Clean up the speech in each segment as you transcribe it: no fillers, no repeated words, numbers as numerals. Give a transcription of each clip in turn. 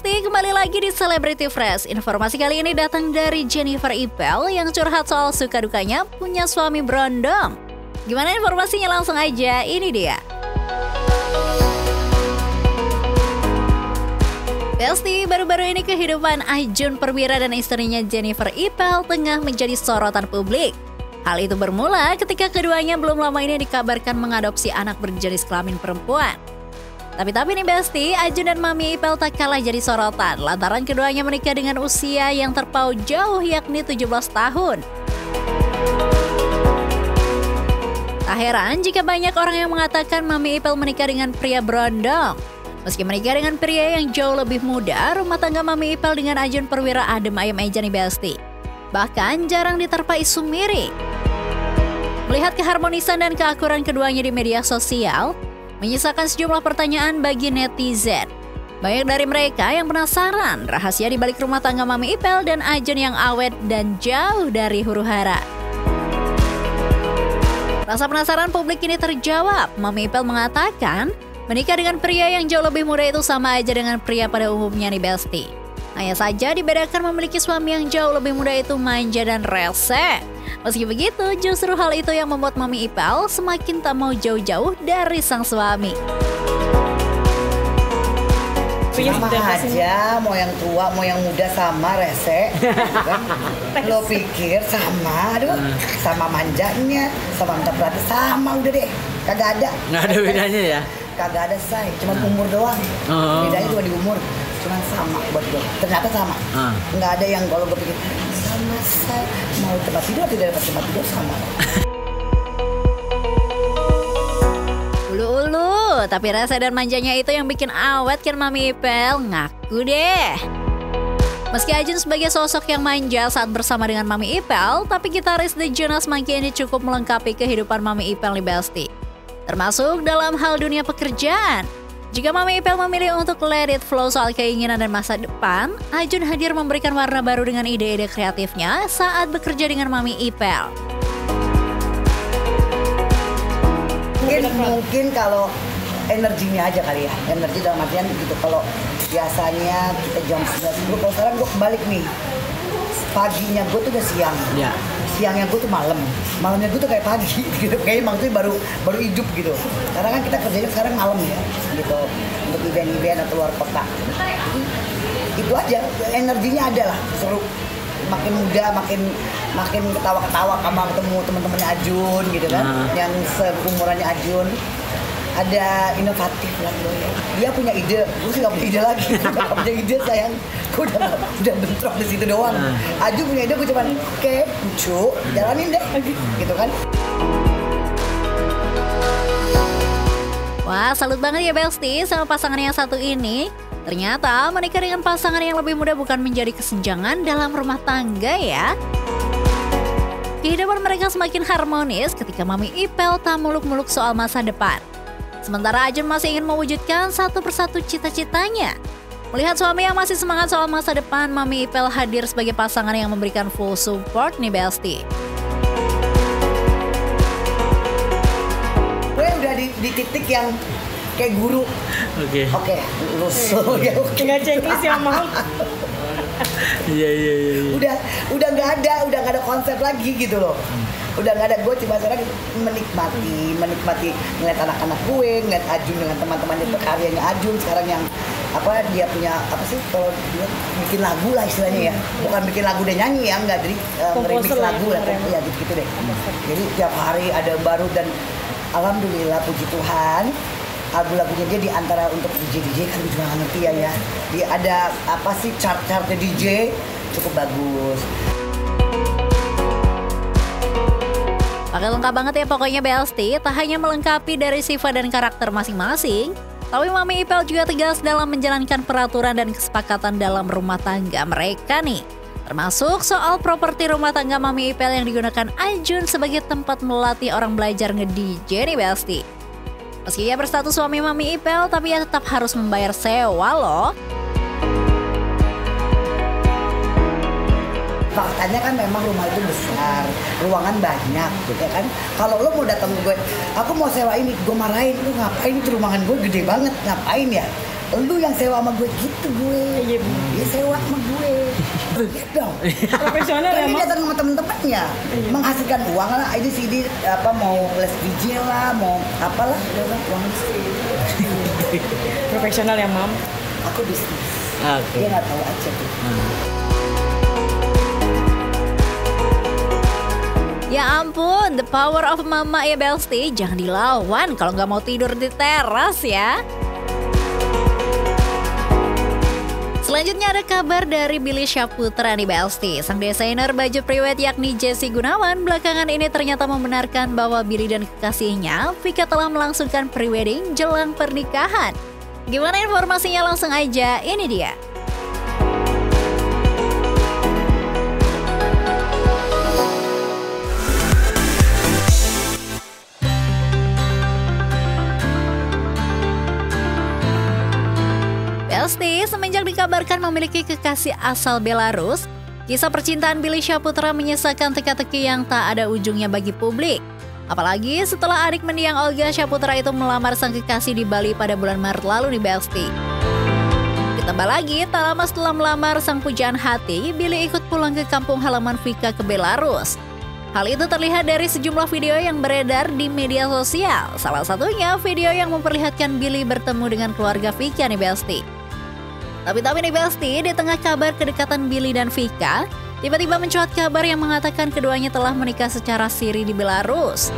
Besti, kembali lagi di Celebrity Fresh. Informasi kali ini datang dari Jennifer Ipel yang curhat soal suka dukanya punya suami berondong. Gimana informasinya, langsung aja, ini dia. Besti, baru-baru ini kehidupan Ajun Perwira dan istrinya Jennifer Ipel tengah menjadi sorotan publik. Hal itu bermula ketika keduanya belum lama ini dikabarkan mengadopsi anak berjenis kelamin perempuan. Tapi nih Besti, Ajun dan Mami Ipel tak kalah jadi sorotan lantaran keduanya menikah dengan usia yang terpaut jauh, yakni 17 tahun. Tak heran jika banyak orang yang mengatakan Mami Ipel menikah dengan pria berondong. Meski menikah dengan pria yang jauh lebih muda, rumah tangga Mami Ipel dengan Ajun Perwira adem ayem aja nih Besti. Bahkan jarang diterpa isu miring. Melihat keharmonisan dan keakuran keduanya di media sosial, menyisakan sejumlah pertanyaan bagi netizen. Banyak dari mereka yang penasaran rahasia di balik rumah tangga Mami Ipel dan Ajun yang awet dan jauh dari huru-hara. Rasa penasaran publik ini terjawab. Mami Ipel mengatakan, menikah dengan pria yang jauh lebih muda itu sama aja dengan pria pada umumnya nih Besti. Hanya saja dibedakan memiliki suami yang jauh lebih muda itu manja dan rese. Meski begitu, justru hal itu yang membuat Mami Ipel semakin tak mau jauh-jauh dari sang suami. Sama aja, mau yang tua, mau yang muda sama rese. Kan? Lo pikir sama, aduh, sama manjanya, sama minta perhatian, sama udah deh, kagak ada. Nggak ada bedanya ya? Kagak ada say, cuma umur doang. Bedanya cuma di umur, cuma sama buat gue. Ternyata sama. Nggak ada yang kalau gue pikir sama say, mau tempat tidur tidak dapat tempat tidur sama. Ulu-ulu, tapi rasa dan manjanya itu yang bikin awet kan Mami Ipel, ngaku deh. Meski Ajun sebagai sosok yang manja saat bersama dengan Mami Ipel, tapi gitaris The Jonas Monkey ini cukup melengkapi kehidupan Mami Ipel nih Besti. Termasuk dalam hal dunia pekerjaan. Jika Mami Ipel memilih untuk let it flow soal keinginan dan masa depan, Ajun hadir memberikan warna baru dengan ide-ide kreatifnya saat bekerja dengan Mami Ipel. Mungkin kalau energinya aja kali ya, energi dalam artian gitu. Kalau biasanya kita jam 9, kalau sekarang gue kebalik nih, paginya gue tuh udah siang, siangnya gue tuh malamnya gue tuh kayak pagi gitu, kayaknya emang tuh baru hidup gitu. Karena kan kita kerjanya sekarang malam ya, gitu, untuk event-event atau luar kota. Itu aja, energinya ada lah, seru. Makin muda, makin ketawa-ketawa sama ketemu teman-temannya Ajun gitu kan, yang seumurannya Ajun. Ada inovatif lah ya. Dia punya ide, gue sih gak punya ide lagi. Gak punya ide sayang, gue udah bentrok di situ doang. Ajun punya ide, gue cuman oke, lucu, jalanin deh, gitu kan. Wah, salut banget ya Besti sama pasangan yang satu ini. Ternyata menikah dengan pasangan yang lebih muda bukan menjadi kesenjangan dalam rumah tangga ya. Kehidupan mereka semakin harmonis ketika Mami Ipel tak muluk-muluk soal masa depan. Sementara Ajun masih ingin mewujudkan satu persatu cita-citanya. Melihat suami yang masih semangat soal masa depan, Mami Ipel hadir sebagai pasangan yang memberikan full support nih Besti. Gue udah di titik yang kayak guru. Oke, lulus. Tinggal checklist ya, Mam. Iya. Udah nggak ada konsep lagi gitu loh. Udah nggak ada, gue cuma sekarang menikmati ngeliat anak-anak gue, ngeliat Ajun dengan teman-temannya karyanya Ajun sekarang yang dia punya kalau dia bikin lagu lah istilahnya ya, bukan bikin lagu dan nyanyi ya, nggak, jadi remix lagu lah ya gitu deh. Jadi tiap hari ada baru dan alhamdulillah puji Tuhan, lagu-lagunya dia di antara untuk DJ kan gue juga nggak ngerti ya. Dia ada chart-chartnya DJ cukup bagus. Pakai lengkap banget ya pokoknya Besti, tak hanya melengkapi dari sifat dan karakter masing-masing, tapi Mami Ipel juga tegas dalam menjalankan peraturan dan kesepakatan dalam rumah tangga mereka nih. Termasuk soal properti rumah tangga Mami Ipel yang digunakan Ajun sebagai tempat melatih orang belajar nge-DJ nih Besti. Meski ia berstatus suami Mami Ipel, tapi ia tetap harus membayar sewa loh. Faktanya kan memang rumah itu besar, ruangan banyak gitu kan. Kalau lo mau datang ke gue, aku mau sewa ini, gue marahin, lu ngapain itu ruangan gue gede banget, ngapain ya? lu yang sewa sama gue gitu gue. Iya, Bu. Dia sewa sama gue. Lihat dong. Profesional ya, Dia Mam? datang sama temen-temennya, menghasilkan uang lah. Ini sih apa mau les DJ lah, mau apalah, dia bilang uang Profesional ya, Mam? aku bisnis. Oke. Dia nggak tahu aja tuh. Ya ampun, the power of mama ya Belsti. Jangan dilawan kalau nggak mau tidur di teras ya. Selanjutnya ada kabar dari Billy Syahputra nih Belsti. Sang desainer baju priwet yakni Jesse Gunawan belakangan ini ternyata membenarkan bahwa Billy dan kekasihnya Vika telah melangsungkan prewedding jelang pernikahan. Gimana informasinya, langsung aja, ini dia. Belsti semenjak dikabarkan memiliki kekasih asal Belarus, kisah percintaan Billy Syahputra menyisakan teka-teki yang tak ada ujungnya bagi publik. Apalagi setelah adik mendiang Olga Syahputra itu melamar sang kekasih di Bali pada bulan Maret lalu nih Belsti. Ditambah lagi, tak lama setelah melamar sang pujaan hati, Billy ikut pulang ke kampung halaman Vika ke Belarus. Hal itu terlihat dari sejumlah video yang beredar di media sosial. Salah satunya video yang memperlihatkan Billy bertemu dengan keluarga Vika nih Belsti. Tapi nih Belsti, di tengah kabar kedekatan Billy dan Vika, tiba-tiba mencuat kabar yang mengatakan keduanya telah menikah secara siri di Belarus.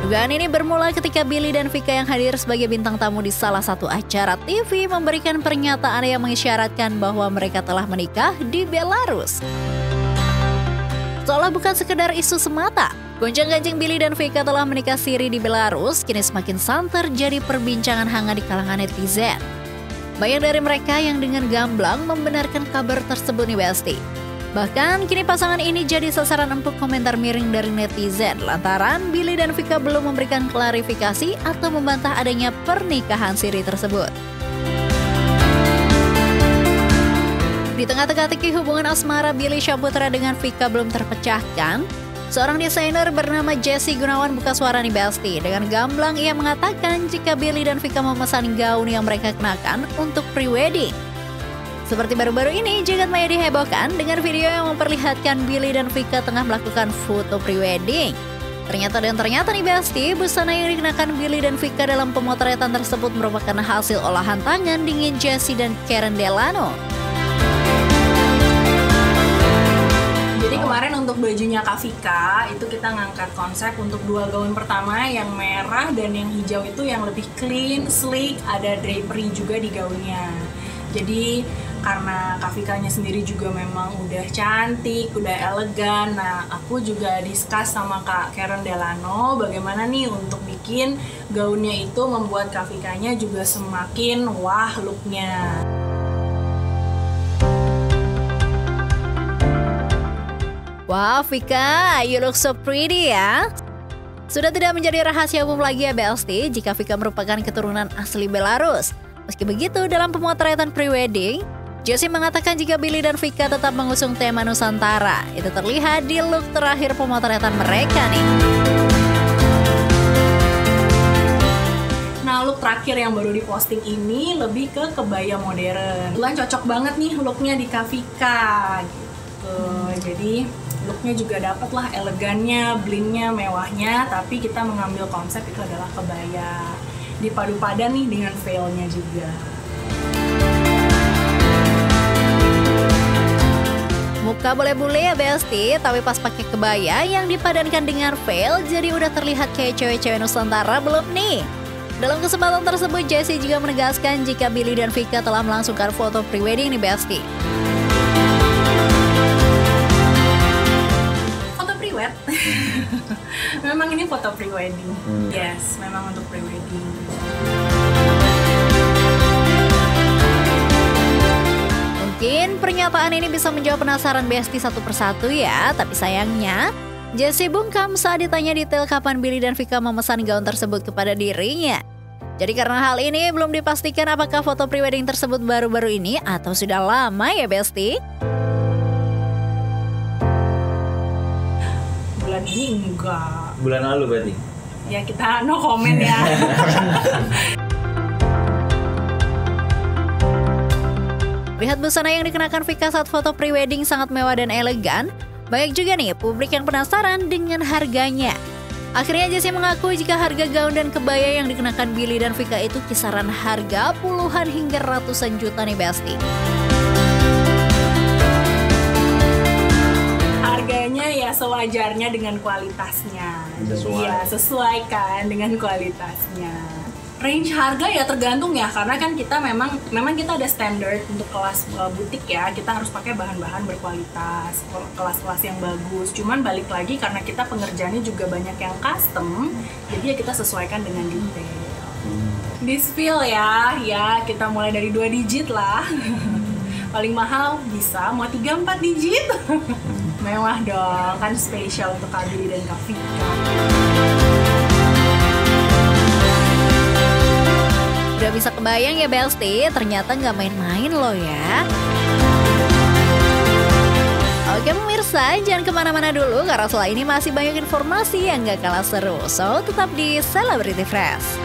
Dugaan ini bermula ketika Billy dan Vika yang hadir sebagai bintang tamu di salah satu acara TV memberikan pernyataan yang mengisyaratkan bahwa mereka telah menikah di Belarus. Seolah bukan sekedar isu semata, gonjang-ganjing Billy dan Vika telah menikah siri di Belarus kini semakin santer jadi perbincangan hangat di kalangan netizen. Banyak dari mereka yang dengan gamblang membenarkan kabar tersebut nih Belsti. Bahkan kini pasangan ini jadi sasaran empuk komentar miring dari netizen lantaran Billy dan Vika belum memberikan klarifikasi atau membantah adanya pernikahan siri tersebut. Di tengah teka-teki hubungan asmara Billy Syahputra dengan Vika belum terpecahkan, seorang desainer bernama Jesse Gunawan buka suara nih Belsti. Dengan gamblang ia mengatakan jika Billy dan Vika memesan gaun yang mereka kenakan untuk pre-wedding. Seperti baru-baru ini, jagat maya dihebohkan dengan video yang memperlihatkan Billy dan Vika tengah melakukan foto pre-wedding. Ternyata nih Belsti, busana yang dikenakan Billy dan Vika dalam pemotretan tersebut merupakan hasil olahan tangan dingin Jesse dan Karen Delano. Jadi kemarin untuk bajunya Kak Vika itu kita ngangkat konsep untuk dua gaun pertama, yang merah dan yang hijau itu yang lebih clean, sleek, ada drapery juga di gaunnya. Jadi karena Kak Vikanya sendiri juga memang udah cantik, udah elegan. Nah, aku juga discuss sama Kak Karen Delano bagaimana nih untuk bikin gaunnya itu membuat Kak Vikanya juga semakin wah looknya. Wow Vika, you look so pretty ya. Sudah tidak menjadi rahasia umum lagi ya Belsti jika Vika merupakan keturunan asli Belarus. Meski begitu, dalam pemotretan pre-wedding, Jesse mengatakan jika Billy dan Vika tetap mengusung tema Nusantara. Itu terlihat di look terakhir pemotretan mereka nih. Nah, look terakhir yang baru diposting ini lebih ke kebaya modern. Kebetulan cocok banget nih looknya di Kak Vika gitu. Jadi looknya juga dapet lah elegannya, blingnya, mewahnya, tapi kita mengambil konsep itu adalah kebaya. Dipadu padan nih dengan veilnya juga. Muka boleh bule ya Belsti, tapi pas pakai kebaya yang dipadankan dengan veil jadi udah terlihat kayak cewek-cewek Nusantara belum nih? Dalam kesempatan tersebut, Jesse juga menegaskan jika Billy dan Vika telah melangsungkan foto pre-wedding nih Belsti. Foto pre-wed? Memang ini foto pre-wedding. Yes, memang untuk pre-wedding. Mungkin pernyataan ini bisa menjawab penasaran Besti satu persatu ya, tapi sayangnya Jesse bungkam saat ditanya detail kapan Billy dan Vika memesan gaun tersebut kepada dirinya. Jadi karena hal ini belum dipastikan apakah foto pre-wedding tersebut baru-baru ini atau sudah lama ya Besti. Bulan ini enggak. Bulan lalu berarti? Ya kita no comment ya. Lihat busana yang dikenakan Vika saat foto prewedding sangat mewah dan elegan. Banyak juga nih publik yang penasaran dengan harganya. Akhirnya Jessie mengaku jika harga gaun dan kebaya yang dikenakan Billy dan Vika itu kisaran harga puluhan hingga ratusan juta nih Besti. Harganya ya sewajarnya dengan kualitasnya. Iya, sesuaikan dengan kualitasnya. Range harga ya tergantung ya, karena kan kita memang kita ada standar untuk kelas butik ya, kita harus pakai bahan-bahan berkualitas, kelas-kelas yang bagus. Cuman balik lagi karena kita pengerjaannya juga banyak yang custom, jadi ya kita sesuaikan dengan detail. Dispil ya kita mulai dari 2 digit lah. Paling mahal bisa mau 3-4 digit. Mewah dong, kan spesial untuk Kak Billy dan Kak Vika. Udah bisa kebayang ya Besti, ternyata nggak main-main loh ya. Oke pemirsa, jangan kemana-mana dulu karena setelah ini masih banyak informasi yang gak kalah seru. So, tetap di Celebrity Fresh.